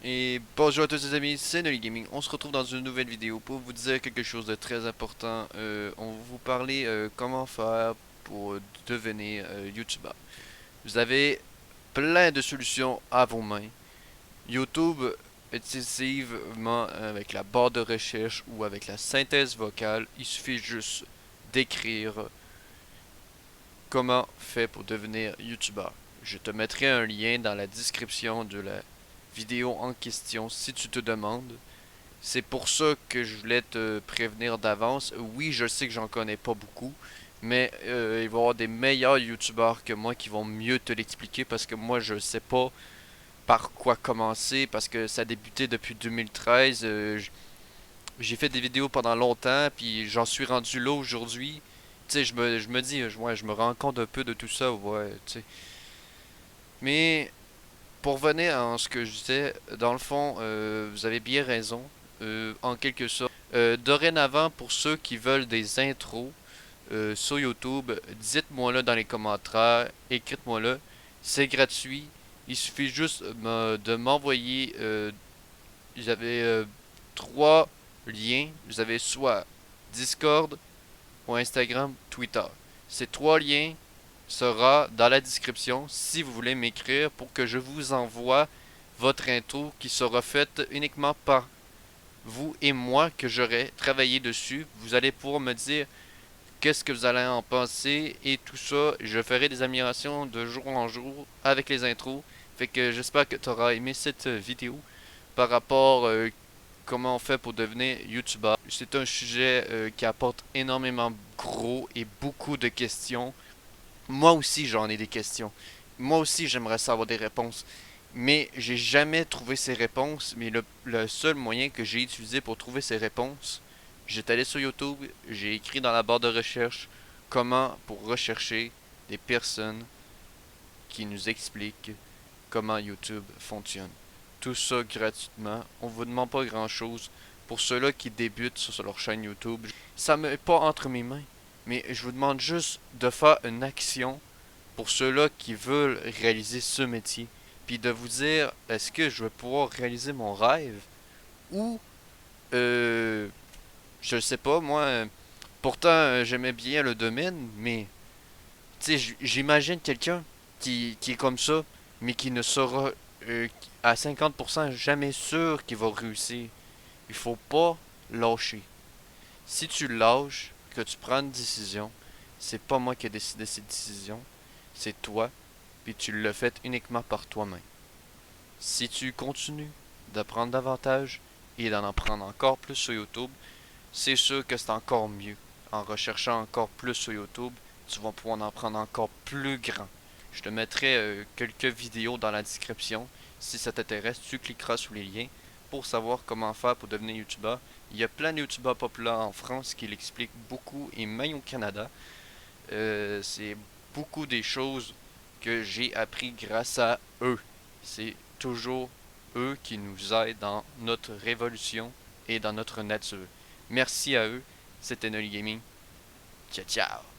Et bonjour à tous les amis, c'est Nolly Gaming. On se retrouve dans une nouvelle vidéo pour vous dire quelque chose de très important. On va vous parler comment faire pour devenir YouTubeur. Vous avez plein de solutions à vos mains. YouTube, exclusivement avec la barre de recherche ou avec la synthèse vocale, il suffit juste d'écrire comment faire pour devenir YouTubeur. Je te mettrai un lien dans la description de la vidéo en question si tu te demandes. C'est pour ça que je voulais te prévenir d'avance. Oui, je sais que j'en connais pas beaucoup, mais il va y avoir des meilleurs youtubeurs que moi qui vont mieux te l'expliquer parce que moi je sais pas par quoi commencer parce que ça a débuté depuis 2013. J'ai fait des vidéos pendant longtemps puis j'en suis rendu là aujourd'hui. Tu sais, je me dis, ouais, je me rends compte un peu de tout ça, ouais, tu sais. Mais pour revenir à ce que je disais, dans le fond, vous avez bien raison, en quelque sorte. Dorénavant, pour ceux qui veulent des intros sur YouTube, dites-moi là dans les commentaires, écrite-moi là, c'est gratuit. Il suffit juste de m'envoyer, vous avez trois liens, vous avez soit Discord ou Instagram, Twitter. Ces trois liens sera dans la description si vous voulez m'écrire pour que je vous envoie votre intro qui sera faite uniquement par vous et moi que j'aurai travaillé dessus. Vous allez pouvoir me dire qu'est-ce que vous allez en penser et tout ça. Je ferai des améliorations de jour en jour avec les intros. Fait que j'espère que tu auras aimé cette vidéo par rapport comment on fait pour devenir YouTuber. C'est un sujet qui apporte énormément gros et beaucoup de questions. Moi aussi, j'en ai des questions. Moi aussi, j'aimerais savoir des réponses. Mais j'ai jamais trouvé ces réponses. Mais le seul moyen que j'ai utilisé pour trouver ces réponses, j'étais allé sur YouTube, j'ai écrit dans la barre de recherche comment pour rechercher des personnes qui nous expliquent comment YouTube fonctionne. Tout ça gratuitement. On vous demande pas grand chose. Pour ceux-là qui débutent sur leur chaîne YouTube, ça me met pas entre mes mains. Mais je vous demande juste de faire une action pour ceux-là qui veulent réaliser ce métier. Puis de vous dire, est-ce que je vais pouvoir réaliser mon rêve? Ou, je ne sais pas, moi, pourtant j'aimais bien le domaine, mais, tu sais, j'imagine quelqu'un qui est comme ça, mais qui ne sera à 50% jamais sûr qu'il va réussir. Il faut pas lâcher. Si tu lâches, que tu prends une décision, c'est pas moi qui ai décidé cette décision, c'est toi, puis tu l'as fait uniquement par toi-même. Si tu continues d'apprendre davantage et d'en apprendre encore plus sur YouTube, c'est sûr que c'est encore mieux. En recherchant encore plus sur YouTube, tu vas pouvoir en prendre encore plus grand. Je te mettrai quelques vidéos dans la description. Si ça t'intéresse, tu cliqueras sur les liens pour savoir comment faire pour devenir youtubeur. Il y a plein de youtubeurs populaires en France qui l'expliquent beaucoup et même au Canada. C'est beaucoup des choses que j'ai appris grâce à eux. C'est toujours eux qui nous aident dans notre révolution et dans notre nature. Merci à eux. C'était Nolly Gaming. Ciao ciao.